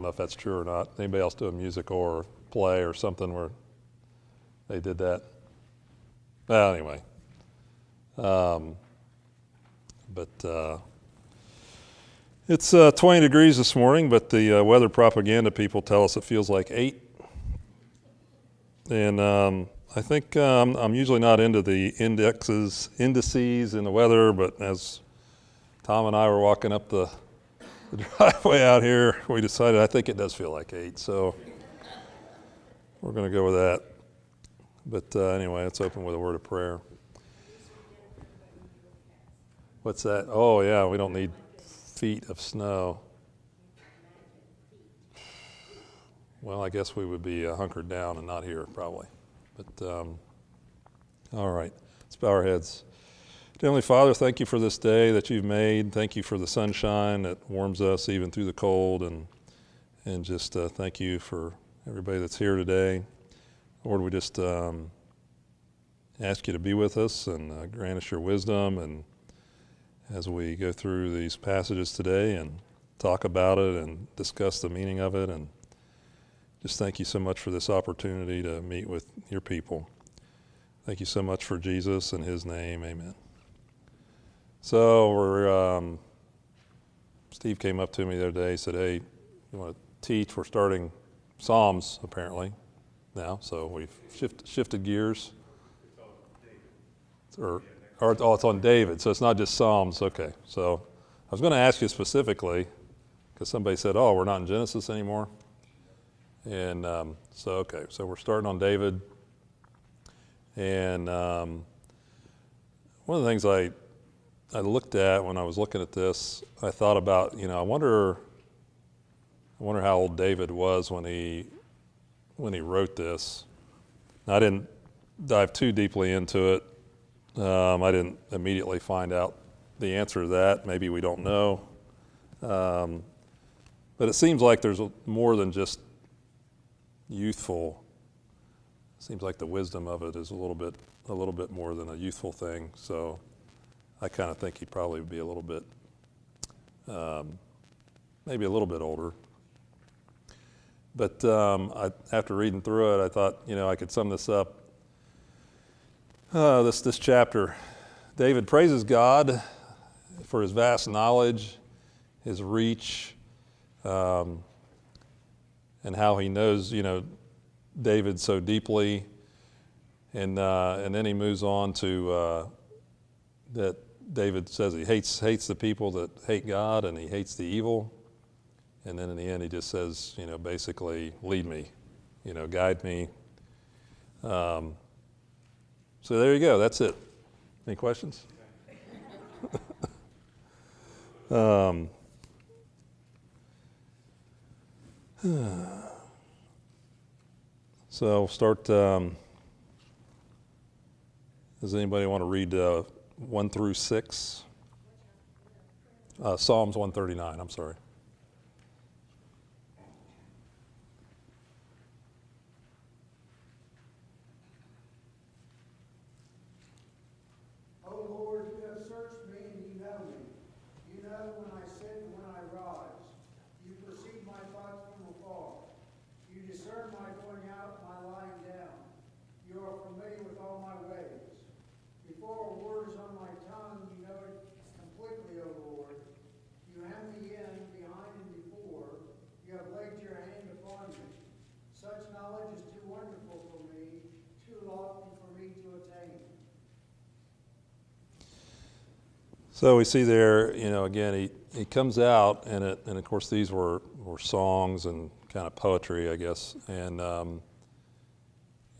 don't know if that's true or not. Anybody else do a musical or play or something where they did that? Well, anyway. It's 20 degrees this morning, but the weather propaganda people tell us it feels like 8. And I think I'm usually not into the indices in the weather, but as Tom and I were walking up the driveway out here, we decided I think it does feel like 8. So we're going to go with that. But anyway, let's open with a word of prayer. What's that? Oh, yeah, we don't need feet of snow. Well, I guess we would be hunkered down and not here probably. But all right, let's bow our heads. Heavenly Father, thank you for this day that you've made. Thank you for the sunshine that warms us even through the cold. And just thank you for everybody that's here today. Lord, we just ask you to be with us and grant us your wisdom and as we go through these passages today and talk about it and discuss the meaning of it. And just thank you so much for this opportunity to meet with your people. Thank you so much for Jesus. In his name, amen. So Steve came up to me the other day, said, hey, you want to teach? We're starting Psalms apparently now, so we've shifted gears. It's on David, so it's not just Psalms. Okay, so I was going to ask you specifically, because somebody said, oh, we're not in Genesis anymore. And so we're starting on David. And one of the things I looked at when I was looking at this, I thought about, I wonder how old David was when he wrote this. Now, I didn't dive too deeply into it. I didn't immediately find out the answer to that. Maybe we don't know. But it seems like there's more than just youthful. It seems like the wisdom of it is a little bit more than a youthful thing. So I kind of think he probably would be a little bit, maybe a little bit older. But after reading through it, I thought, I could sum this up. This chapter, David praises God for his vast knowledge, his reach, and how he knows, David so deeply, and then he moves on to that David says he hates the people that hate God, and he hates the evil, and then in the end he just says, basically, lead me, guide me. So there you go. That's it. Any questions? So we'll start. Does anybody want to read 1 through 6? Psalms 139. I'm sorry. So we see there, again, he comes out, and of course these were songs and kind of poetry, I guess, and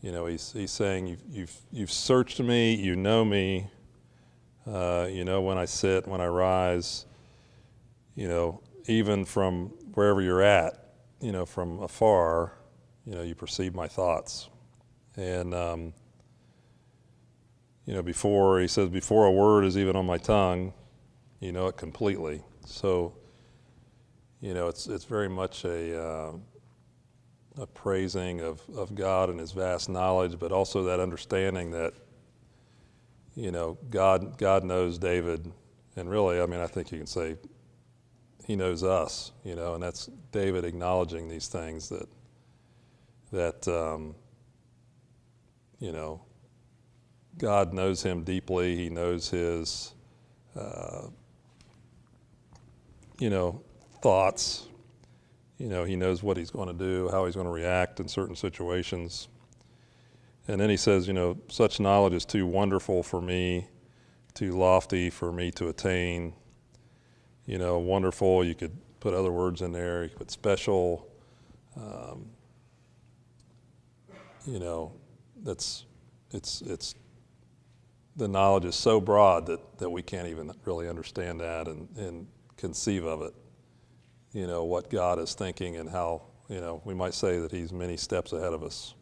he's saying, you've searched me, you know me, when I sit, when I rise, even from wherever you're at, from afar, you perceive my thoughts, and before a word is even on my tongue, you know it completely. So, it's very much a praising of God and his vast knowledge, but also that understanding that, God knows David, and really, I think you can say he knows us, and that's David acknowledging these things that God knows him deeply. He knows his, thoughts. He knows what he's going to do, how he's going to react in certain situations. And then he says, such knowledge is too wonderful for me, too lofty for me to attain. Wonderful, you could put other words in there. You could put special. It's the knowledge is so broad that we can't even really understand that and conceive of it. What God is thinking and how, we might say that he's many steps ahead of us.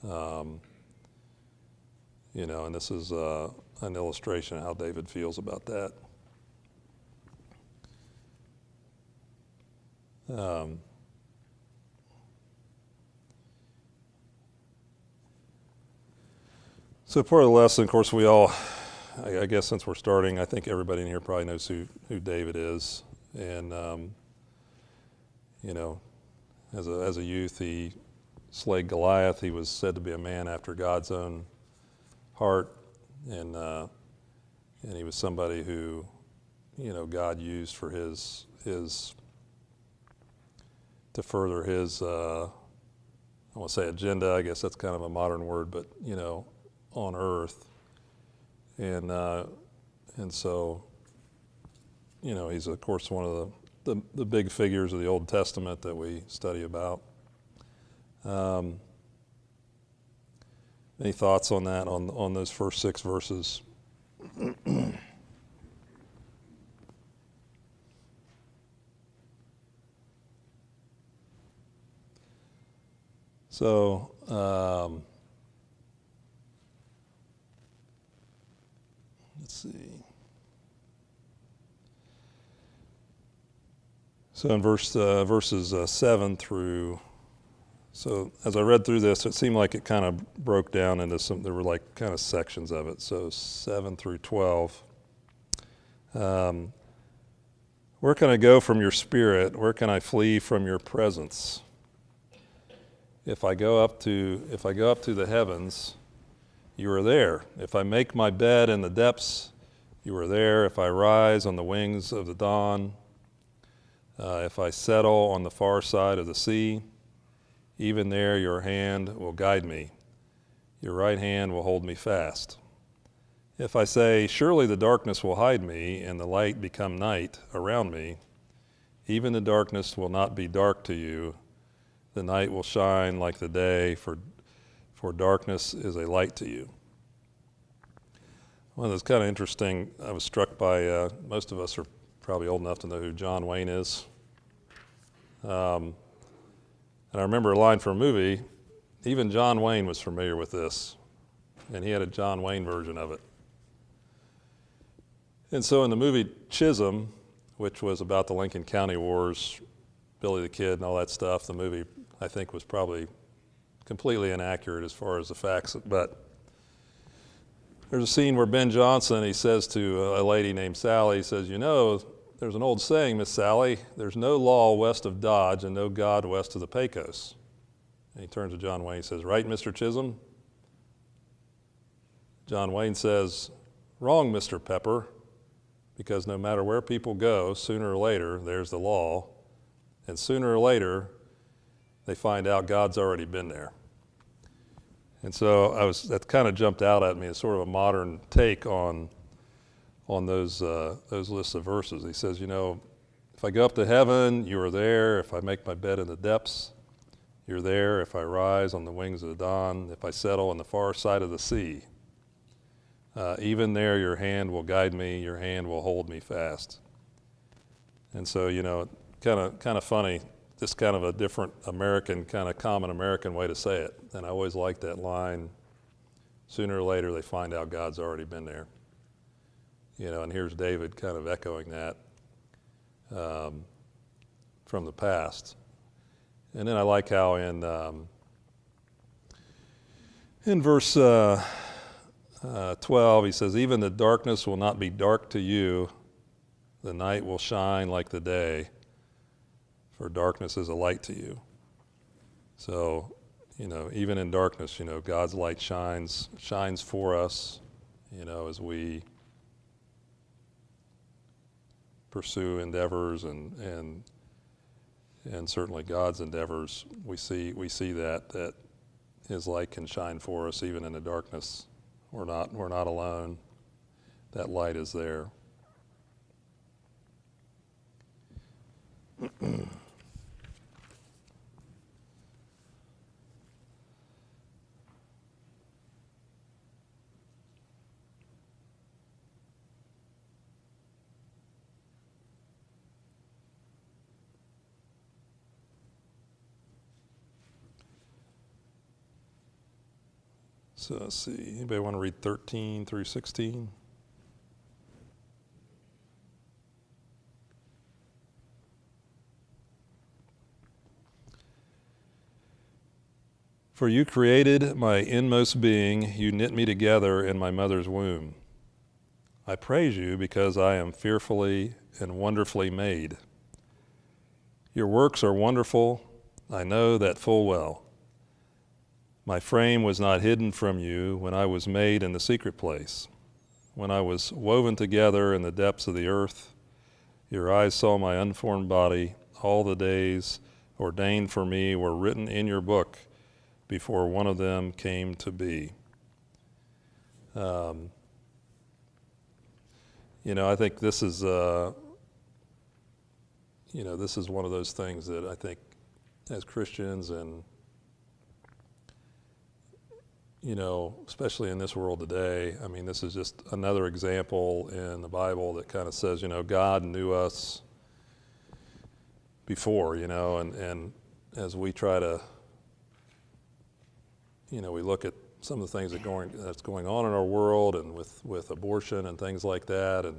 And this is an illustration of how David feels about that. So part of the lesson, of course, we all, I guess since we're starting, I think everybody in here probably knows who David is. And, as a youth, he slayed Goliath. He was said to be a man after God's own heart. And he was somebody who, God used for his to further his, I want to say agenda. I guess that's kind of a modern word, but, on earth. And so, he's of course one of the big figures of the Old Testament that we study about. Any thoughts on that, on those first 6 verses? So, let's see. So in verses 7 through, so as I read through this, it seemed like it kind of broke down into there were like kind of sections of it. So 7 through 12. Where can I go from your spirit? Where can I flee from your presence? If I go up to the heavens, you are there. If I make my bed in the depths, you are there. If I rise on the wings of the dawn, if I settle on the far side of the sea, even there your hand will guide me. Your right hand will hold me fast. If I say, surely the darkness will hide me and the light become night around me, even the darkness will not be dark to you. The night will shine like the day, for darkness is a light to you. Well, that's kind of interesting. I was struck by, most of us are probably old enough to know who John Wayne is. And I remember a line from a movie, even John Wayne was familiar with this, and he had a John Wayne version of it. And so in the movie Chisholm, which was about the Lincoln County Wars, Billy the Kid and all that stuff, the movie I think was probably completely inaccurate as far as the facts, but there's a scene where Ben Johnson, he says to a lady named Sally, he says, there's an old saying, Miss Sally, there's no law west of Dodge and no God west of the Pecos. And he turns to John Wayne and says, right, Mr. Chisholm? John Wayne says, wrong, Mr. Pepper, because no matter where people go, sooner or later, there's the law, and sooner or later, they find out God's already been there. And so that kind of jumped out at me as sort of a modern take on those lists of verses. He says, if I go up to heaven, you are there. If I make my bed in the depths, you're there. If I rise on the wings of the dawn, if I settle on the far side of the sea, even there your hand will guide me, your hand will hold me fast. And so, kind of funny, just kind of a different American, kind of common American way to say it. And I always liked that line, sooner or later they find out God's already been there. And here's David kind of echoing that from the past. And then I like how in verse 12 he says, even the darkness will not be dark to you. The night will shine like the day, for darkness is a light to you. So, even in darkness, God's light shines for us, as we pursue endeavors and certainly God's endeavors. We see that His light can shine for us even in the darkness. We're not alone. That light is there. So let's see, anybody want to read 13 through 16? For you created my inmost being, you knit me together in my mother's womb. I praise you because I am fearfully and wonderfully made. Your works are wonderful, I know that full well. My frame was not hidden from you when I was made in the secret place. When I was woven together in the depths of the earth, your eyes saw my unformed body. All the days ordained for me were written in your book before one of them came to be. I think this is, this is one of those things that I think as Christians and especially in this world today, this is just another example in the Bible that kind of says, God knew us before, and as we try to, we look at some of the things that's going on in our world and with abortion and things like that,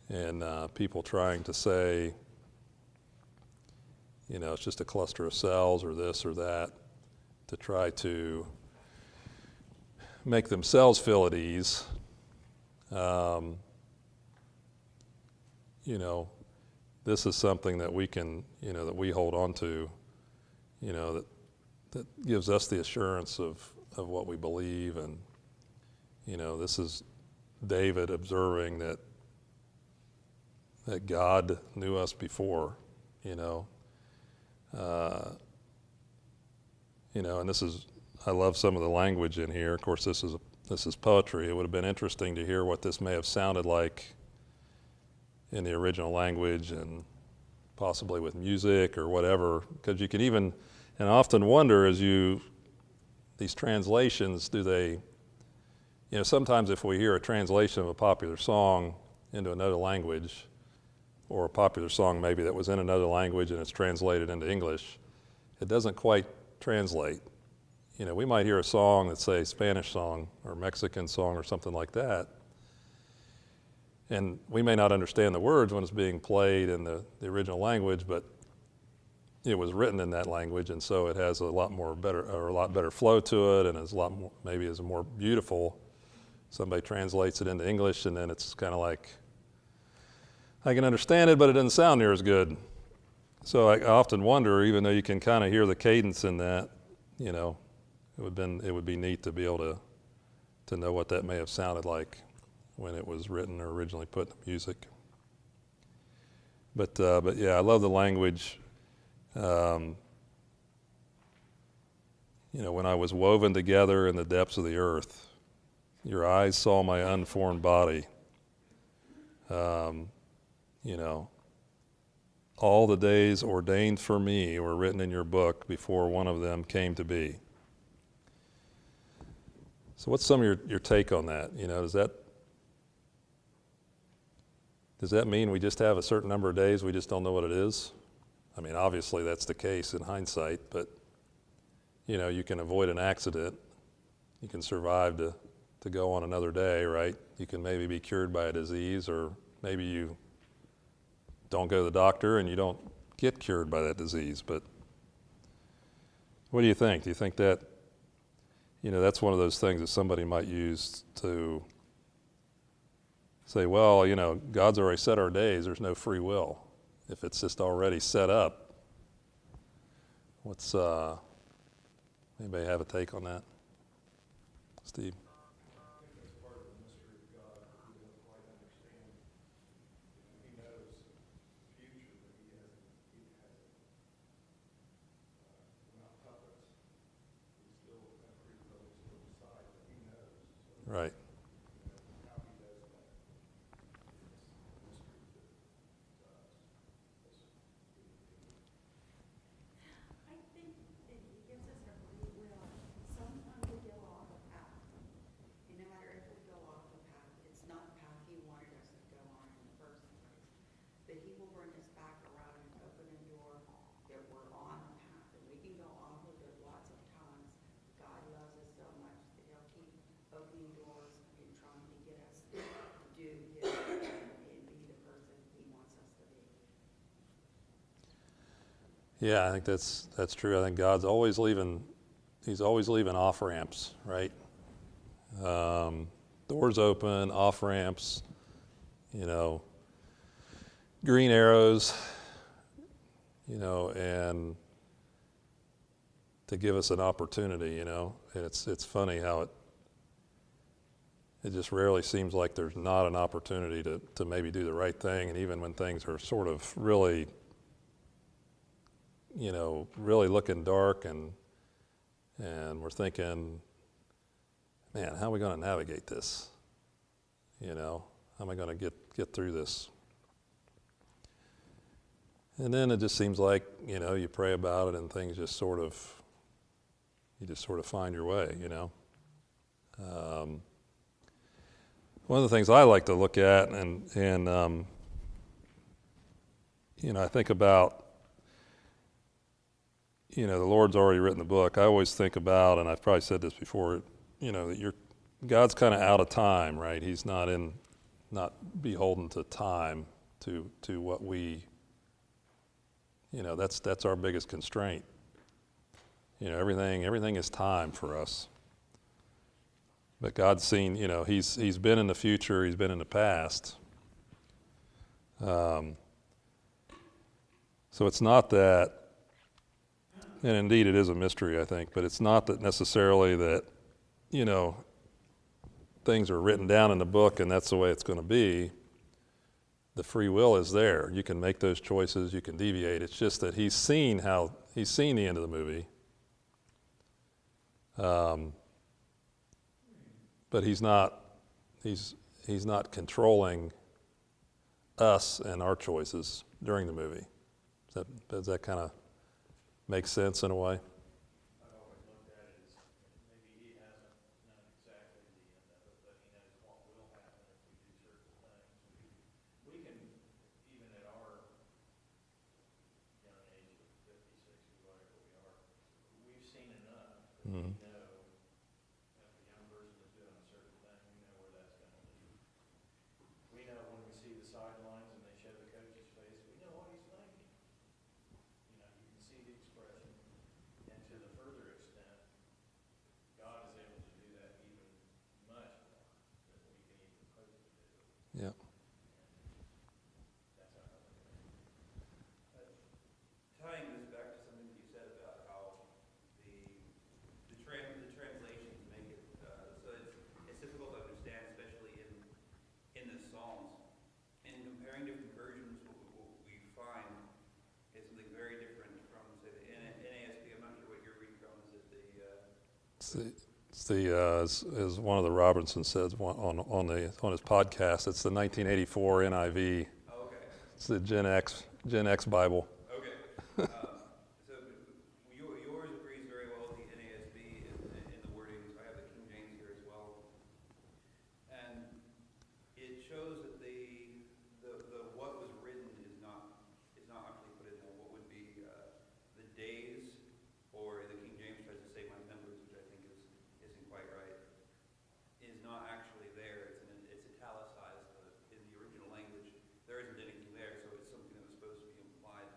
and people trying to say, it's just a cluster of cells or this or that, to try to make themselves feel at ease. This is something that we can, that we hold on to, that gives us the assurance of what we believe. And, this is David observing that God knew us before, and this is, I love some of the language in here. Of course, this is poetry. It would have been interesting to hear what this may have sounded like in the original language, and possibly with music or whatever, because you can even, and I often wonder these translations, do they, sometimes if we hear a translation of a popular song into another language, or a popular song maybe that was in another language and it's translated into English, it doesn't quite translate. We might hear a song that's, say, a Spanish song or Mexican song or something like that, and we may not understand the words when it's being played in the original language, but it was written in that language, and so it has a lot better flow to it, and is a lot more, maybe is more beautiful. Somebody translates it into English, and then it's kind of like, I can understand it, but it doesn't sound near as good. So I often wonder, even though you can kind of hear the cadence in that, it would be neat to be able to know what that may have sounded like when it was written or originally put in the music. But yeah, I love the language. When I was woven together in the depths of the earth, your eyes saw my unformed body. All the days ordained for me were written in your book before one of them came to be. So what's some of your take on that? Does that mean we just have a certain number of days, we just don't know what it is? Obviously that's the case in hindsight, but you can avoid an accident. You can survive to go on another day, right? You can maybe be cured by a disease, or maybe you don't go to the doctor and you don't get cured by that disease. But what do you think? Do you think that, that's one of those things that somebody might use to say, well, God's already set our days. There's no free will. If it's just already set up, anybody have a take on that? Steve? Right. I think that he gives us a free will. Sometimes we go off the path. And no matter if we go off the path, it's not the path he wanted us to go on in the first place. But he will bring us back around and open a door that we're on the path. And we can go off of it lots of times. God loves us so much that he'll keep opening doors and trying to get us to do his will and be the person he wants us to be. Yeah, I think that's true. I think God's always leaving. He's always leaving off ramps, right? Doors open, off ramps. Green arrows. And to give us an opportunity. And it's funny how it just rarely seems like there's not an opportunity to maybe do the right thing, and even when things are sort of really really looking dark, and we're thinking, man, how are we going to navigate this? How am I going to get through this? And then it just seems like, you pray about it and things just sort of find your way, One of the things I like to look at, and I think about, the Lord's already written the book. I always think about, and I've probably said this before, that God's kind of out of time, right? He's not beholden to time, to what we, that's our biggest constraint. Everything is time for us. But God's seen, he's been in the future, he's been in the past. So it's not that, and indeed it is a mystery, I think, but it's not that necessarily that, things are written down in the book and that's the way it's going to be. The free will is there. You can make those choices, you can deviate. It's just that he's seen the end of the movie. But he's not controlling us and our choices during the movie. Does that kind of make sense in a way? I've always looked at it as maybe he hasn't known exactly the end of it, but he knows what will happen if we do certain things. We can, even at our young age of 50, 60, whatever we are, we've seen enough that we know if a young person is doing a certain thing, we know where that's going to lead. We know when we see the sidelines and they show the coach's face, we know what he's thinking. You can see the expression. And to the further extent, God is able to do that even much more than we can even hope to do. Yeah. That's how I look at it. Tying this back to something that you said about how the translations make it so it's difficult to understand, especially in the Psalms. In comparing different versions, what we find is something very different from, say, the NASB. I'm not sure what you're reading from. Is it As one of the Robinson says on his podcast, it's the 1984 NIV. Oh, okay. It's the Gen X Bible. Okay. So yours agrees very well with the NASB in the wordings. I have the King James here as well. And it shows that the what was written is not actually put in there. What would be the days, or the King James tries to say my members, which I think isn't quite right, is not actually there. It's italicized in the original language. There isn't anything there, so it's something that was supposed to be implied.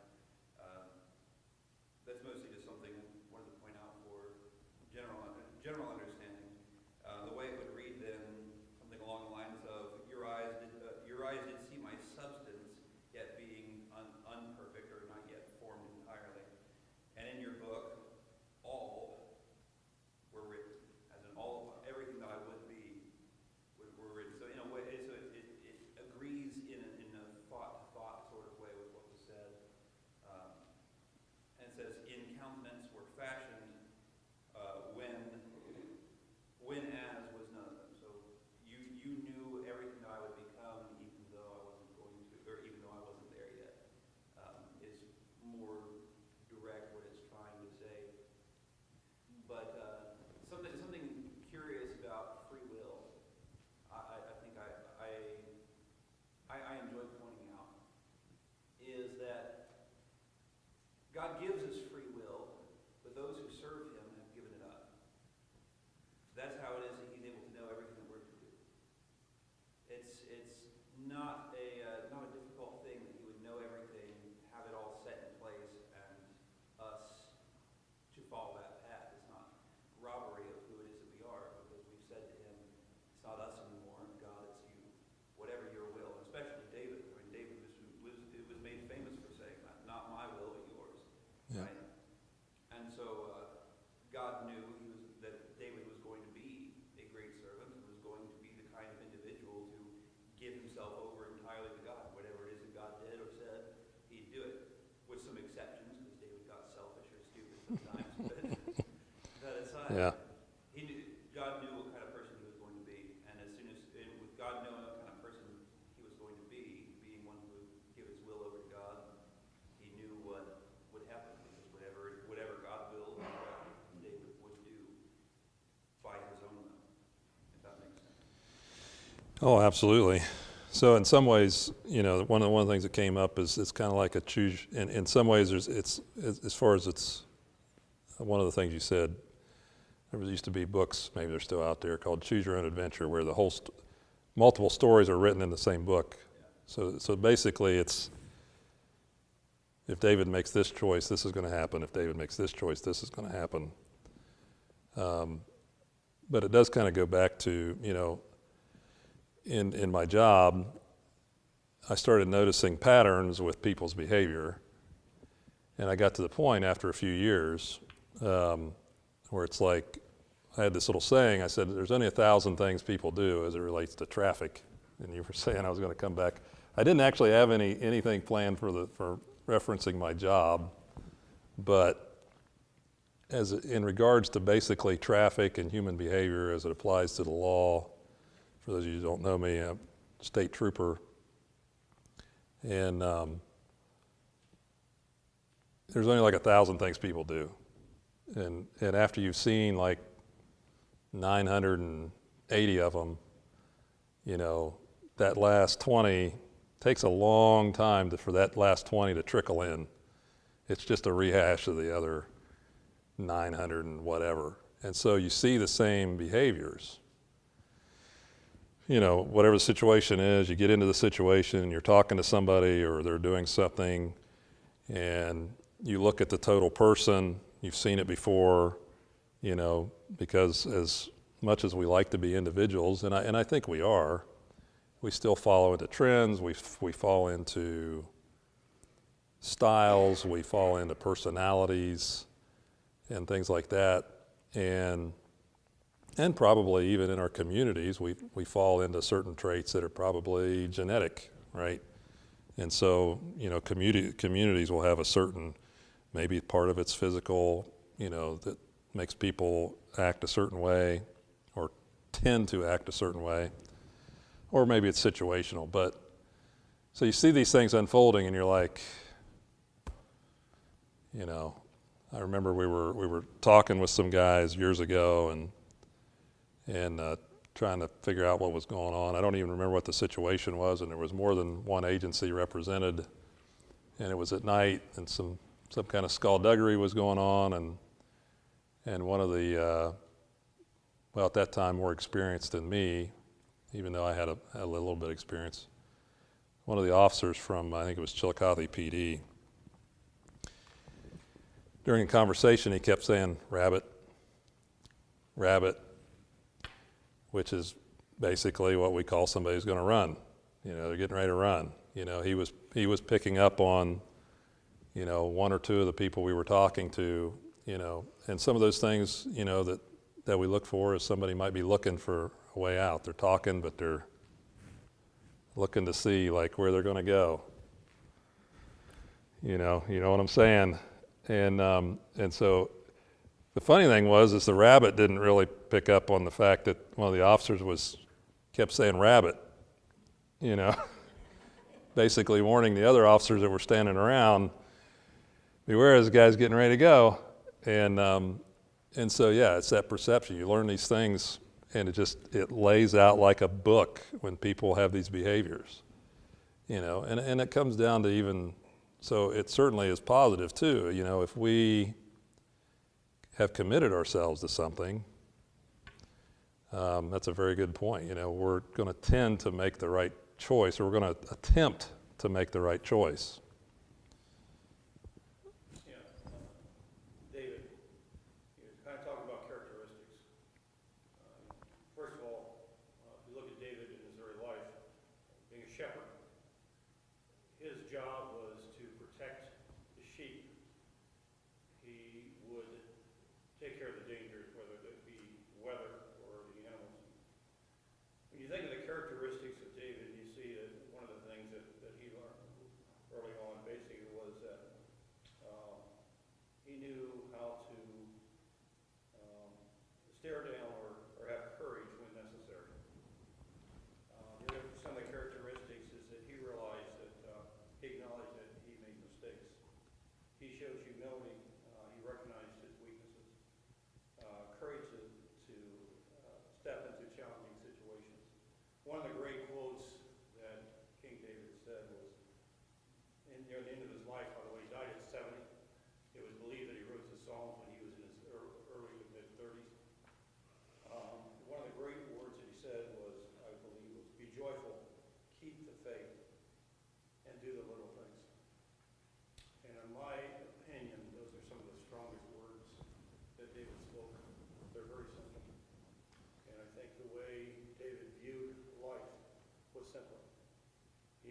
sometimes, but aside, Yeah. God knew what kind of person he was going to be, and as soon as, and with God knowing what kind of person he was going to be, being one who would give his will over to God, he knew what would happen, because whatever God willed, David would do by his own will, if that makes sense. Oh, absolutely. So in some ways, one of the things that came up is it's kind of like a choose. In some ways, it's as far as it's one of the things you said. There used to be books, maybe they're still out there, called Choose Your Own Adventure, where the whole multiple stories are written in the same book. So basically, it's if David makes this choice, this is going to happen. If David makes this choice, this is going to happen. But it does kind of go back to in my job, I started noticing patterns with people's behavior, and I got to the point after a few years where it's like I had this little saying. I said, "There's only 1,000 things people do as it relates to traffic." And you were saying I was going to come back. I didn't actually have anything planned for referencing my job, but as in regards to basically traffic and human behavior as it applies to the law. For those of you who don't know me, I'm a state trooper, and there's only like 1,000 things people do, and after you've seen like 980 of them, that last 20 takes a long time for that last 20 to trickle in. It's just a rehash of the other 900 and whatever, and so you see the same behaviors. Whatever the situation is, you get into the situation, you're talking to somebody or they're doing something, and you look at the total person, you've seen it before, because as much as we like to be individuals, and I think we are, we still follow into trends, we fall into styles, we fall into personalities and things like that, and probably even in our communities, we fall into certain traits that are probably genetic, right? And so, communities will have a certain, maybe part of it's physical, that makes people act a certain way or tend to act a certain way, or maybe it's situational. But so you see these things unfolding, and you're like, I remember we were talking with some guys years ago, and trying to figure out what was going on. I don't even remember what the situation was, and there was more than one agency represented, and it was at night, and some kind of skullduggery was going on, and one of the, at that time more experienced than me, even though I had a little bit of experience, one of the officers from, I think it was Chillicothe PD, during a conversation he kept saying, "Rabbit, rabbit," which is basically what we call somebody who's going to run. They're getting ready to run. He was picking up on, one or two of the people we were talking to, and some of those things, that we look for is somebody might be looking for a way out. They're talking, but they're looking to see like where they're going to go. You know what I'm saying? And so the funny thing is the rabbit didn't really pick up on the fact that one of the officers kept saying rabbit, basically warning the other officers that were standing around, beware, this guy's getting ready to go. And so, yeah, it's that perception. You learn these things, and it lays out like a book when people have these behaviors, and it comes down to even, so it certainly is positive too, if we have committed ourselves to something, that's a very good point. We're going to tend to make the right choice, or we're going to attempt to make the right choice. Yeah. David, you're kind of talking about characteristics. First of all, if you look at David in his early life, being a shepherd, his job was to protect the sheep. He would take care of the dangers, whether it be weather or the animals. When you think of the characteristics of David, you see that one of the things that he learned early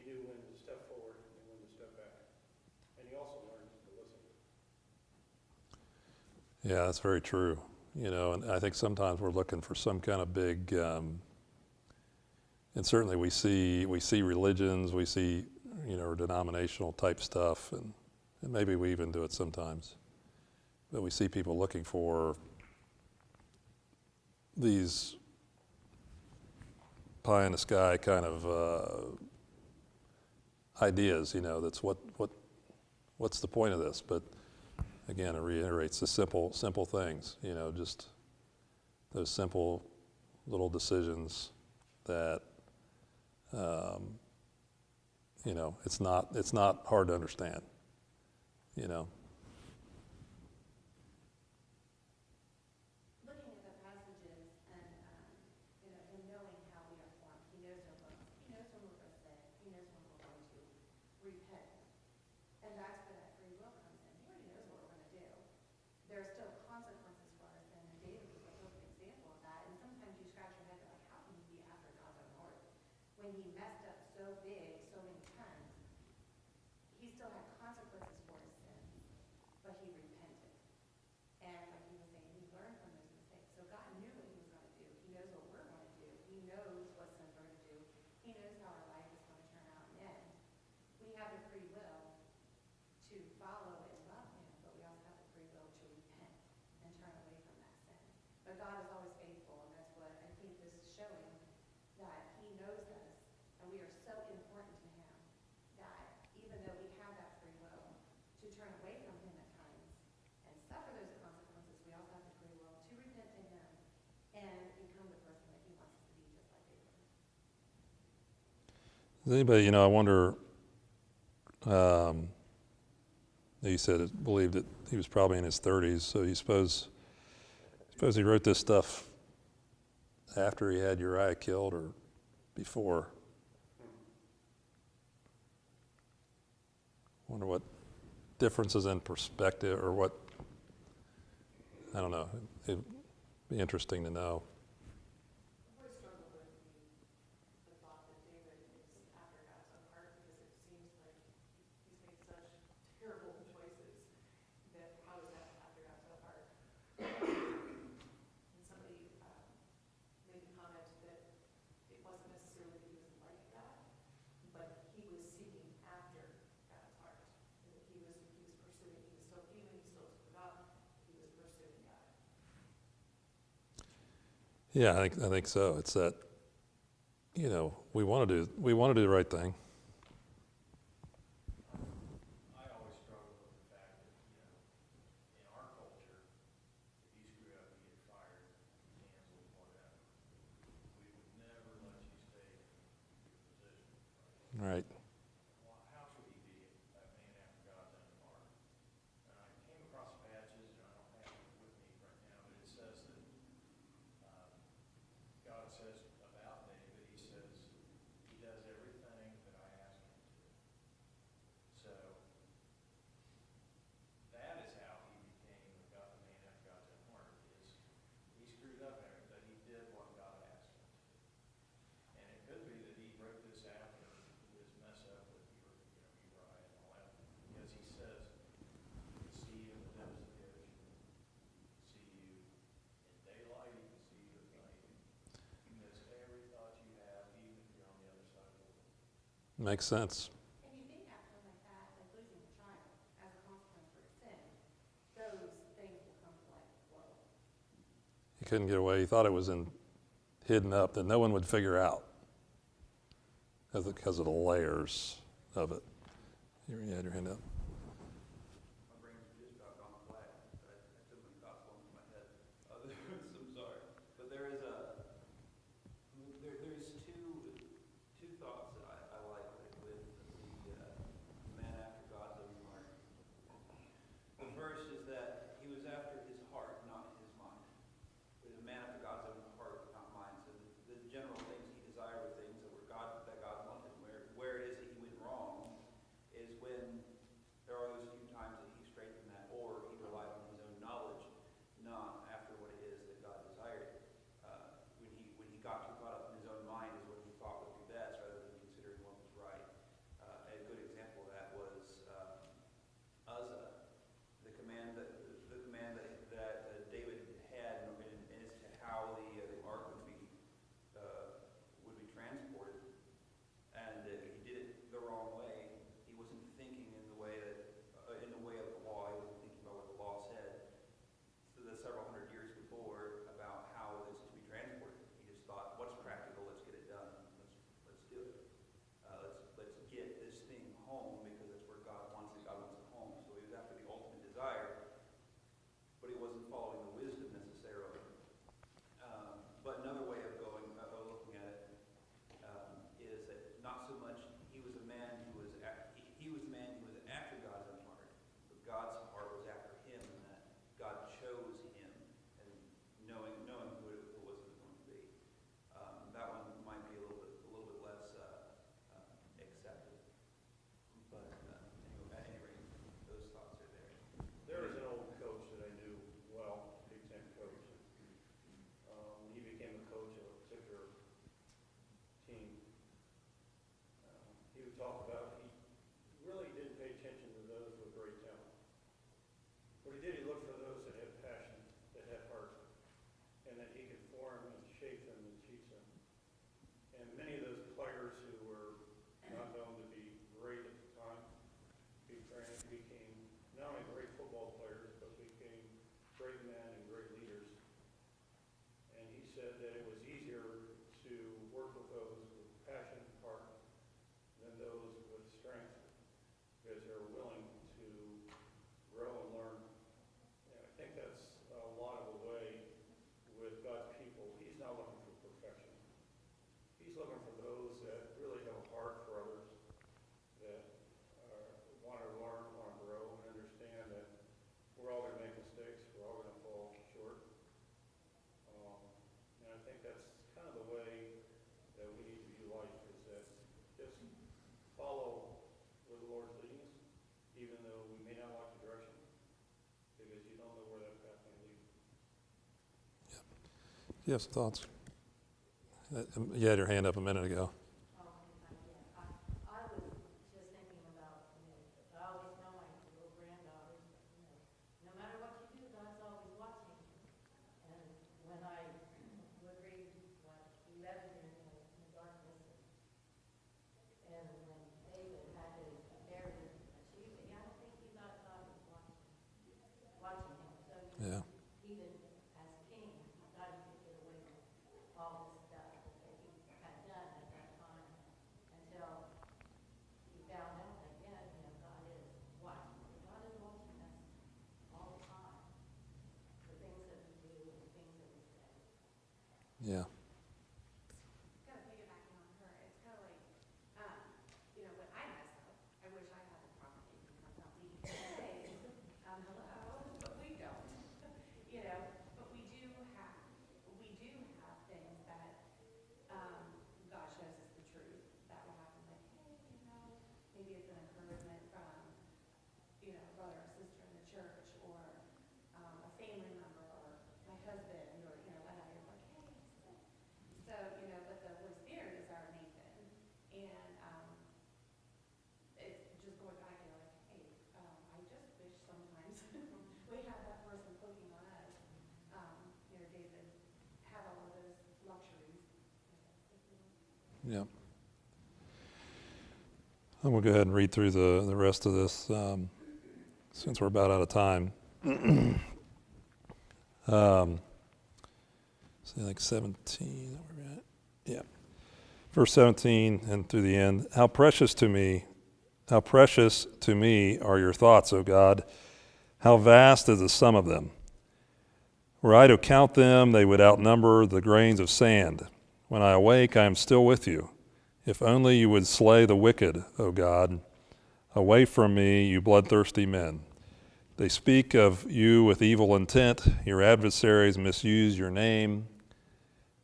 knew when to step forward and when to step back. And he also learned to listen. Yeah, that's very true. You know, and I think sometimes we're looking for some kind of big, and certainly we see religions, we see, you know, denominational type stuff, and maybe we even do it sometimes. But we see people looking for these pie in the sky kind of ideas, you know, that's what's the point of this? But again, it reiterates the simple things, you know, just those simple little decisions that, you know, it's not hard to understand, you know. Looking at the passages and, you know, him knowing how we are formed, he knows our books, he knows when we're going to sin, he knows when we're going to repent. And that's where that free will comes in. He already knows what we're going to do. There are still consequences for our sin, and David was a perfect example of that. And sometimes you scratch your head, you're like, how can he be after God's own heart? When he messed up so big, so many times, he still had consequences for his sins, but he repented. And like he was saying, he learned from those mistakes. So God knew what he was going to do. He knows what we're going to do. He knows what sins we're going to do. He knows how our life is going to turn out in the end. We have the free will to follow and love him, but we also have the free will to repent and turn away from that sin. But God is always faithful, and that's what I think this is showing, that he knows us, and we are so important to him, that even though we have that free will to turn away from him at times and suffer those consequences, we also have the free will to repent to him and become the person that he wants us to be, just like Abraham. Does anybody, you know, I wonder, you said it believed that he was probably in his 30s, so you suppose he wrote this stuff after he had Uriah killed or before? Wonder what differences in perspective or what, I don't know, it'd be interesting to know. I've always struggled with the thought that David is after God's own heart, because it seems like he's made such terrible choices that how is that after God's own heart? And somebody made the comment that it wasn't necessarily that he was like God, but he was seeking after God's heart. That he was pursuing, he was still, even he still screwed up, he was pursuing God. Yeah, I think so. It's that, you know, we want to do the right thing. I always struggle with the fact that, you know, in our culture, if you screw up, you get fired, canceled, whatever. We would never let you stay in your position. Right. Well, how should he be a man after God's own heart? And I came across a passage, and I don't have it with me right now, but it says that God says about David, he says, he does everything that I ask him to. So that is how he became the man after God's own heart. Is he screwed up there, but he did what God asked him to. And it could be that he wrote this after his mess up with Uriah and all that, because he says, see you in the depths of the ocean, see you in daylight, he can see you at night. He knows every thought you have, even if you're on the other side of the world. Makes sense. And you think after like that, like losing a child as a consequence for a sin, those things will come to light. Whoa. He couldn't get away. He thought it was hidden up that no one would figure out because of the layers of it. You had your hand up. My brain's just about gone flat. I took my thoughts along with my head. So I'm sorry. But there's two thoughts that I like with the man after God's own heart. The first is that he was after his heart, not his mind. He was a man after God's own heart, not mine. So the general things he desired were things that God wanted. Where it is that he went wrong is when You have some thoughts? You had your hand up a minute ago. I was just thinking about, I always tell my little granddaughters, no matter what you do, God's always watching. And when I would read, 11 years in the darkness, and when David had his inheritance achievement, I don't think he thought God was watching him. So Yeah. even as king, God could get away with all this stuff that he had done at that time until he found out that, God is watching. God is watching us all the time. The things that we do and the things that we say. Yeah. Kind of piggybacking on her, it's kind of like, when I mess up, I wish I had the provocation to come out and say, hey, hello, but we don't, but we do have things that, God shows us the truth that will happen, like, hey, maybe it's an encouragement from, a brother or sister in the church, or, a family member, or my husband, or, what have you, like, hey, so, but the Holy Spirit is our Nathan, and, it's just going back, like, hey, I just wish sometimes we had that person poking on us. David had all of those luxuries. Yeah. I'm going to go ahead and read through the rest of this since we're about out of time. So like 17, where we're at? Yeah. Verse 17 and through the end. How precious to me are your thoughts, O God. How vast is the sum of them. Were I to count them, they would outnumber the grains of sand. When I awake, I am still with you. If only you would slay the wicked, O God. Away from me, you bloodthirsty men. They speak of you with evil intent. Your adversaries misuse your name.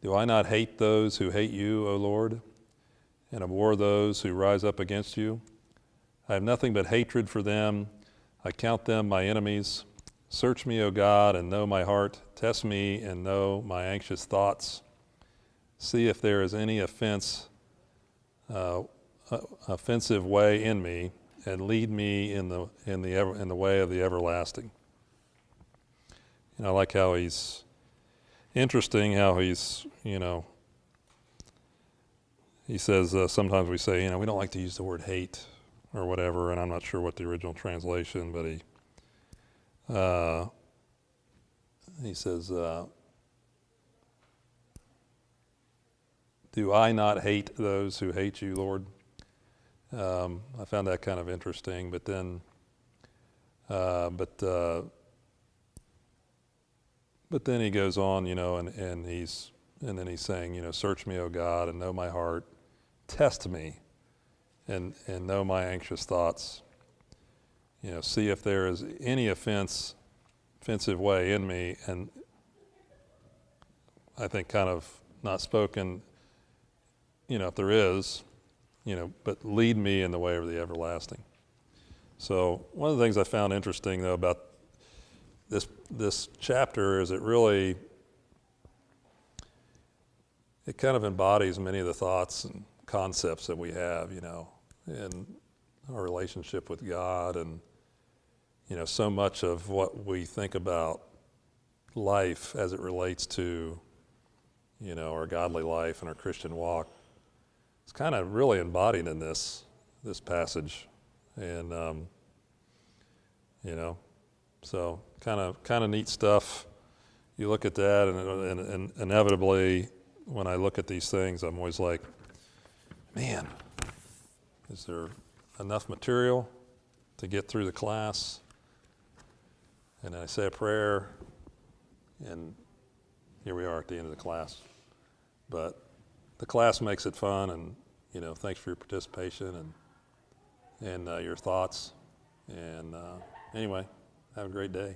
Do I not hate those who hate you, O Lord, and abhor those who rise up against you? I have nothing but hatred for them. I count them my enemies. Search me, O God, and know my heart. Test me and know my anxious thoughts. See if there is any offensive way in me, and lead me in the way of the everlasting. And I like how he's interesting. How he's he says sometimes we say we don't like to use the word hate or whatever, and I'm not sure what the original translation, but he says, do I not hate those who hate you, Lord? I found that kind of interesting, but then he goes on, and he's saying, search me, O God, and know my heart, test me, and know my anxious thoughts. See if there is any offensive way in me, and I think kind of not spoken, if there is, but lead me in the way of the everlasting. So one of the things I found interesting, though, about this chapter is it kind of embodies many of the thoughts and concepts that we have, in our relationship with God, and so much of what we think about life as it relates to our godly life and our Christian walk. It's kind of really embodied in this passage, and so kind of neat stuff. You look at that, and inevitably, when I look at these things, I'm always like, man, is there enough material to get through the class? And then I say a prayer, and here we are at the end of the class. But the class makes it fun, and thanks for your participation and your thoughts. And anyway, have a great day.